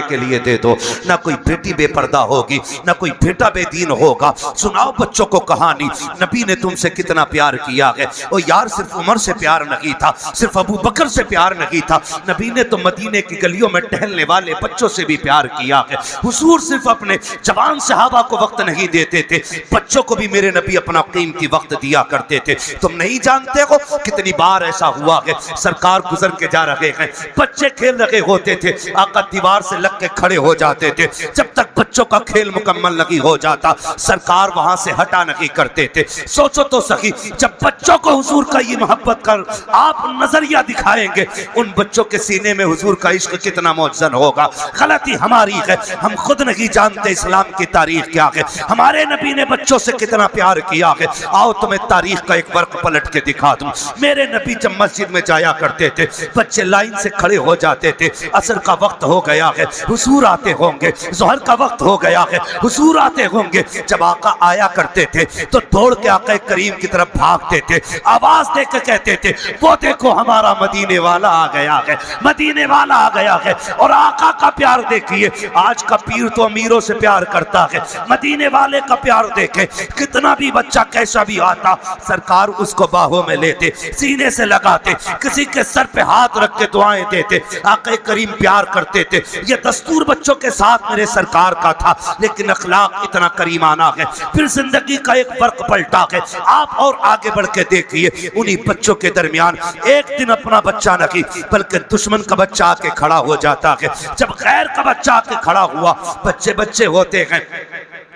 के लिए दे दो। ना कोई बेटी बेपर्दा होगी, ना कोई बेटा बेदीन होगा। सुनाओ बच्चों को कहानी, नबी ने तुमसे कितना प्यार किया है। ओ यार, सिर्फ उमर से प्यार नहीं था, सिर्फ अबू बकर से प्यार नहीं था, नबी ने तो मदीने की गलियों में टहलने वाले बच्चों से भी प्यार किया है। हुजूर सिर्फ अपने जवान सहाबा को वक्त नहीं देते थे, बच्चों को भी मेरे नबी अपना कीमती वक्त दिया करते थे। तुम नहीं जानते हो कितनी बार ऐसा हुआ है, सरकार गुजर के जा रहे हैं, बच्चे खेल रहे होते थे, आका दीवार से लग के खड़े हो जाते थे। जब तक बच्चों का खेल मुकम्मल नहीं हो जाता, सरकार वहां से हटा नहीं करते थे। सोचो तो सही, जब बच्चों को हुजूर का ये मोहब्बत कर आप नजरिया दिखाएंगे, उन बच्चों के सीने में हुजूर का इश्क कितना मौजन होगा। गलती हमारी है, हम खुद नहीं जानते इस्लाम की तारीख क्या है, हमारे नबी ने बच्चों से कितना प्यार किया है। आओ तुम्हें तारीख का एक वर्क पलट के दिखा दूं। मेरे नबी जब मस्जिद में जाया करते थे, बच्चे लाइन से खड़े हो जाते थे, असर का वक्त हो गया है, हुजूर आते होंगे, जोहर का वक्त हो गया है, हुजूर आते होंगे। जब आका आया करते थे तो दौड़ के आका करीम की तरफ भागते थे, आवाज दे के कहते थे, वो देखो हमारा मदीने वाला आ गया है, मदीने वाला आ गया है। और आका का प्यार देखिए, आज का पीर तो अमीरों से प्यार करता है, मदीने वाले का प्यार देखे, कितना भी बच्चा कैसा भी आता, सरकार उसको बाहों में लेते, सीने से लगाते, किसी के सर पे हाथ रख के दुआएं देते। आका करीम प्यार करते थे। ये दस्तूर बच्चों के साथ मेरे सरकार का था, लेकिन अखलाक इतना करीमाना है। फिर जिंदगी का एक फर्क पलटा है। आप और आगे बढ़ के देखिए, उन्हीं बच्चों के दरमियान एक दिन अपना बच्चा नहीं बल्कि दुश्मन का बच्चा आके खड़ा हो जाता है। जब गैर का बच्चा आके खड़ा हुआ, बच्चे बच्चे होते हैं,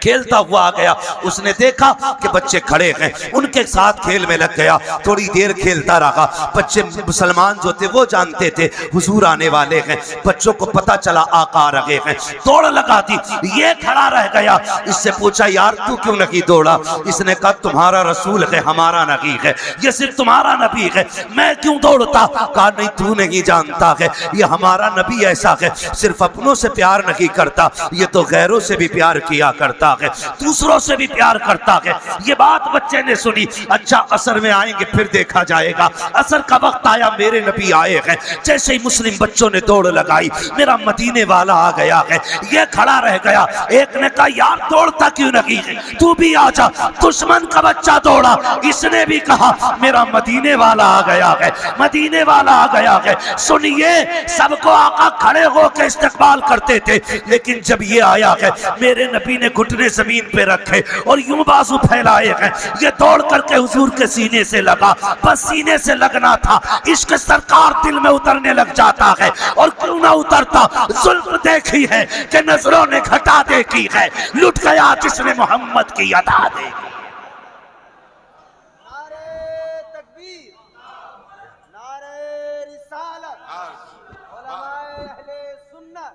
खेलता हुआ आ गया, उसने देखा कि बच्चे खड़े हैं, उनके साथ खेल में लग गया। थोड़ी देर खेलता रहा, बच्चे मुसलमान जो थे वो जानते थे हुजूर आने वाले हैं, बच्चों को पता चला आका आ रहे हैं, दौड़ लगा दी। ये खड़ा रह गया, इससे पूछा यार तू क्यों नहीं दौड़ा? इसने कहा तुम्हारा रसूल है, हमारा नबी है, ये सिर्फ तुम्हारा नबी है, मैं क्यों दौड़ता? कहा नहीं तू नहीं जानता है, ये हमारा नबी ऐसा है, सिर्फ अपनों से प्यार नहीं करता, ये तो गैरों से भी प्यार किया करता है, दूसरों से भी प्यार करता है। ये बात बच्चे ने सुनी। अच्छा असर में आएंगे फिर देखा जाएगा। असर का वक्त आया, मेरे नबी आए हैं। जैसे ही मुस्लिम बच्चों ने दौड़ लगाई, मेरा मदीने वाला आ गया है, ये खड़ा रह गया। एक ने कहा यार दौड़ता क्यों नहीं है, तू भी आ जा। दुश्मन का बच्चा दौड़ा, इसने भी कहा मेरा मदीने वाला आ गया है, मदीने वाला आ गया है। सुनिए, सबको आका खड़े होकर इस्तकबाल करते थे, लेकिन जब ये आया है, मेरे नबी ने घुटने जमीन पे रखे और यूं बाजू फैलाए हैं। ये दौड़ करके हुजूर के सीने से लगा, बस सीने से लगना था, इश्क सरकार दिल में उतरने लग जाता है। और क्यों ना उतरता, जुल्म देखी है कि नजरों ने घटा देखी है, लुट गया जिसने मोहम्मद की अदा देखी।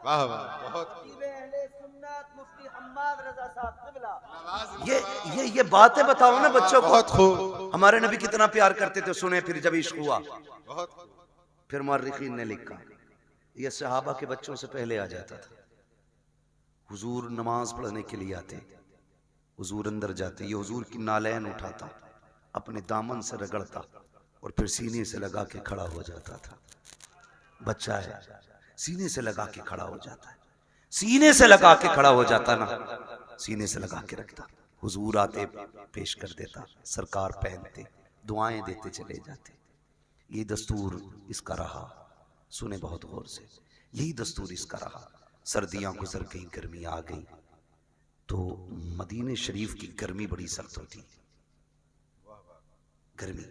वाह वाह, बहुत ये बातें बताओ ना बच्चों को। बहुत खूब। हमारे नबी कितना प्यार करते थे, सुने फिर जब इश्क हुआ। फिर मुअर्रिखीन ने लिखा, ये सहाबा के बच्चों से पहले आ जाता था। हुजूर नमाज पढ़ने के लिए आते, हुजूर अंदर जाते, ये हुजूर की नालैन उठाता, अपने दामन से रगड़ता और फिर सीने से लगा के खड़ा हो जाता था। बच्चा है, सीने से लगा के खड़ा हो जाता है, सीने से लगा के खड़ा हो जाता ना, सीने से लगा के रखता। हुजूर आते पेश कर देता, सरकार पहनते, दुआएं देते चले जाते। ये दस्तूर इसका रहा, सुने बहुत गौर से, यही दस्तूर इसका रहा। सर्दियां गुजर गई, गर्मी आ गई, तो मदीने शरीफ की गर्मी बड़ी सख्त होती। गर्मी,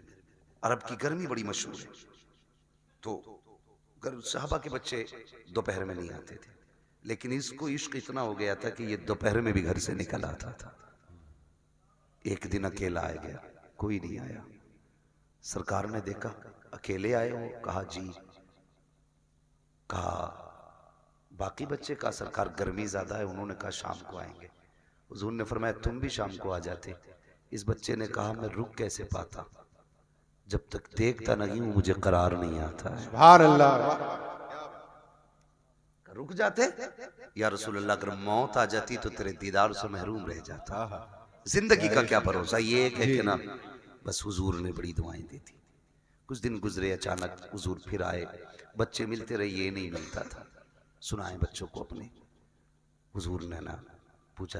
अरब की गर्मी बड़ी मशहूर है। तो सहाबा के बच्चे दोपहर में नहीं आते थे, लेकिन इसको इश्क इतना हो गया था कि ये दोपहर में भी घर से निकल आता था। एक दिन अकेला आ गया, कोई नहीं आया। सरकार ने देखा अकेले आए हो, कहा जी। कहा बाकी बच्चे, का सरकार गर्मी ज्यादा है, उन्होंने कहा शाम को आएंगे। हुजूर ने फरमाया तुम भी शाम को आ जाते। इस बच्चे ने कहा मैं रुक कैसे पाता, जब तक देखता नहीं हूं मुझे करार नहीं आता है। सुभान अल्लाह। रुक जाते, या रसूल अल्लाह अगर मौत आ जाती तो तेरे दीदार से महरूम रह जाता। जिंदगी का क्या भरोसा, ये एक है कि ना। बस हुजूर ने बड़ी दुआएं दी थी। कुछ दिन गुजरे, अचानक हुजूर फिर आए, बच्चे मिलते रहे, ये नहीं मिलता था। सुनाएं बच्चों को अपने। हुजूर ने ना पूछा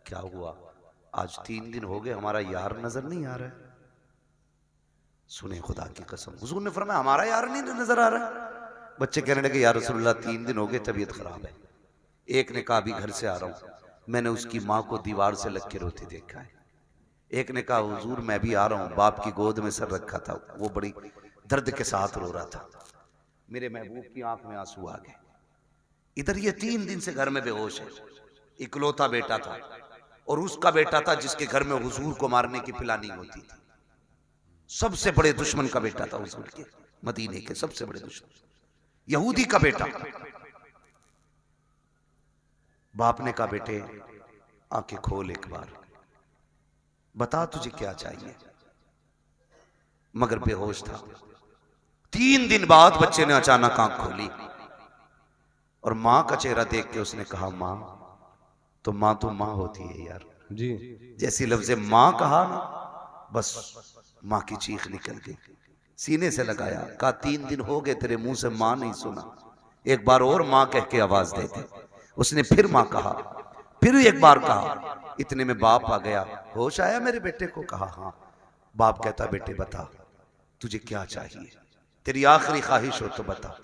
क्या हुआ, आज 3 दिन हो गए हमारा यार नजर नहीं आ रहा है। सुने खुदा की कसम, हुजूर ने फरमाया हमारा यार नहीं नजर आ रहा है। बच्चे कहने लगे या रसूलुल्लाह 3 दिन हो गए तबीयत खराब है। एक ने कहा अभी घर से आ रहा हूं, मैंने उसकी माँ को दीवार से लग के रोते देखा है। एक ने कहा हुजूर मैं भी आ रहा हूं, बाप की गोद में सर रखा था, वो बड़ी दर्द के साथ रो रहा था, मेरे महबूब की आंख में आंसू आ गए। इधर ये 3 दिन से घर में बेहोश है। इकलौता बेटा था और उसका बेटा था जिसके घर में हुजूर को मारने की प्लानिंग होती थी। सबसे बड़े दुश्मन का बेटा था हुजूर के, मदीने के सबसे बड़े दुश्मन, यहूदी का बेटा। बाप ने कहा बेटे आंखें खोल एक बार, बता तुझे क्या चाहिए। मगर बेहोश था। 3 दिन बाद बच्चे ने अचानक आंख खोली और मां का चेहरा देख के उसने कहा मां तो मां होती है यार जी। जैसी लफ्ज़े मां कहा ना बस मां की चीख निकल गई, सीने से लगाया, कहा 3 दिन हो गए तेरे मुंह से मां नहीं सुना, एक बार और मां कह के आवाज दे दे। उसने फिर मां कहा, फिर एक बार कहा। इतने में बाप आ गया, होश आया मेरे बेटे को? कहा हाँ। बाप कहता बेटे बता तुझे क्या चाहिए, तेरी आखिरी ख्वाहिश हो तो बता।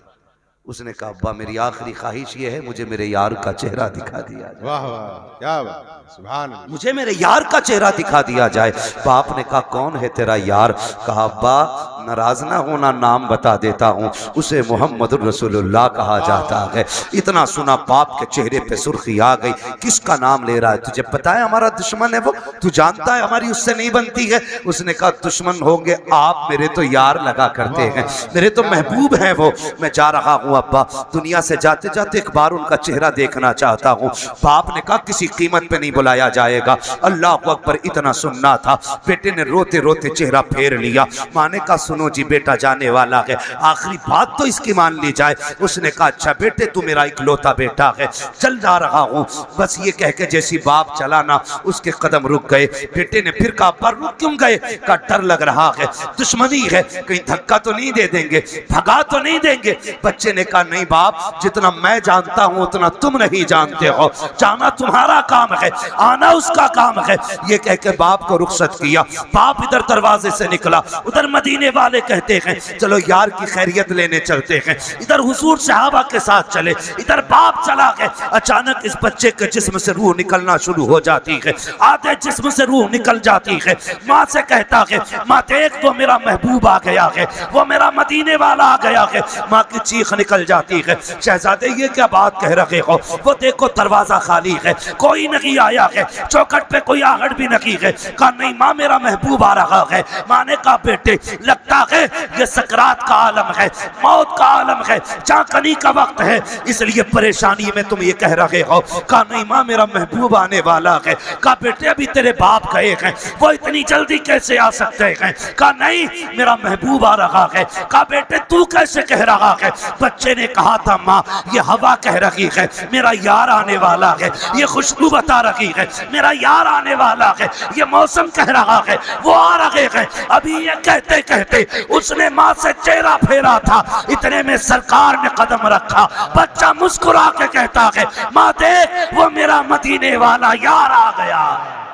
उसने कहा अब्बा मेरी आखिरी ख्वाहिश ये है मुझे मेरे यार का चेहरा दिखा दिया जाए। वाह वाह क्या बात, सुभान अल्लाह। मुझे मेरे यार का चेहरा दिखा दिया जाए। बाप ने कहा कौन है तेरा यार? कहा अब्बा नाराज ना होना, नाम बता देता हूँ, उसे मोहम्मद रसूलुल्लाह कहा जाता है। इतना सुना बाप के चेहरे पे सुर्खी आ गई, किसका नाम ले रहा है? तुझे पता है हमारा दुश्मन है वो, तू जानता है हमारी उससे नहीं बनती है। उसने कहा दुश्मन होंगे आप, मेरे तो यार लगा करते हैं, मेरे तो महबूब हैं वो। मैं जा रहा हूँ अब्बा, दुनिया से जाते जाते एक बार उनका चेहरा देखना चाहता हूँ। बाप ने कहा किसी कीमत पे नहीं बुलाया जाएगा। अल्लाह अकबर। इतना सुनना था, बेटे ने रोते रोते चेहरा फेर लिया। माँ ने कहा सुनो जी बेटा जाने वाला है, आखिरी बात तो इसकी मान ली जाए। उसने कहा अच्छा बेटे तू मेरा इकलौता बेटा है, चल जा रहा हूँ। बस ये कह के जैसी बाप चला ना उसके कदम रुक गए। बेटे ने फिर कहा पर रुक क्यों गए? का डर लग रहा है, दुश्मनी है, कहीं धक्का तो नहीं दे देंगे, भगा तो नहीं देंगे। बच्चे ने कहा नहीं बाप, जितना मैं जानता हूं उतना तुम नहीं जानते हो, जाना तुम्हारा काम है, आना उसका काम है। ये कह के बाप को रुखसत किया। बाप इधर दरवाजे से निकला, उधर मदीने वाले कहते हैं चलो यार की खैरियत लेने चलते हैं। इधर हुजूर सहाबा के साथ चले, इधर बाप चला गया। अचानक इस बच्चे के जिस्म से रूह निकलना शुरू हो जाती है, आधे जिस्म से रूह निकल जाती है। माँ से कहता है माँ देख वो मेरा महबूब आ गया है, वो मेरा मदीने वाला आ गया है। माँ की चीख निकल जाती है, शहजादे ये क्या बात कह रहे हो? वो देखो दरवाजा खाली है, कोई नहीं आया है, चौखट पे कोई आहट भी नहीं है। कहा नहीं माँ मेरा महबूब आ रहा है। माँ ने कहा बेटे लगता है ये सकरात का आलम है, मौत का आलम है, जाकनी का वक्त है, इसलिए परेशानी में तुम ये कह रहे हो। कहा नहीं माँ मेरा महबूब आने वाला है। कहा बेटे अभी तेरे बाप गए हैं, वो इतनी जल्दी कैसे आ सकते हैं? कहा नहीं मेरा महबूब आ रहा है। कहा बेटे तू कैसे कह रहा है? बच्चे ने कहा था माँ ये हवा कह रही है मेरा यार आने वाला है, ये खुशबू बता रही है मेरा यार आने वाला है, ये मौसम कह रहा है वो आ रहे हैं। अभी ये कहते कहते उसने माँ से चेहरा फेरा था, इतने में सरकार ने कदम रखा। बच्चा मुस्कुरा के कहता है माँ देख वो मेरा मदीने वाला यार आ गया।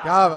क्या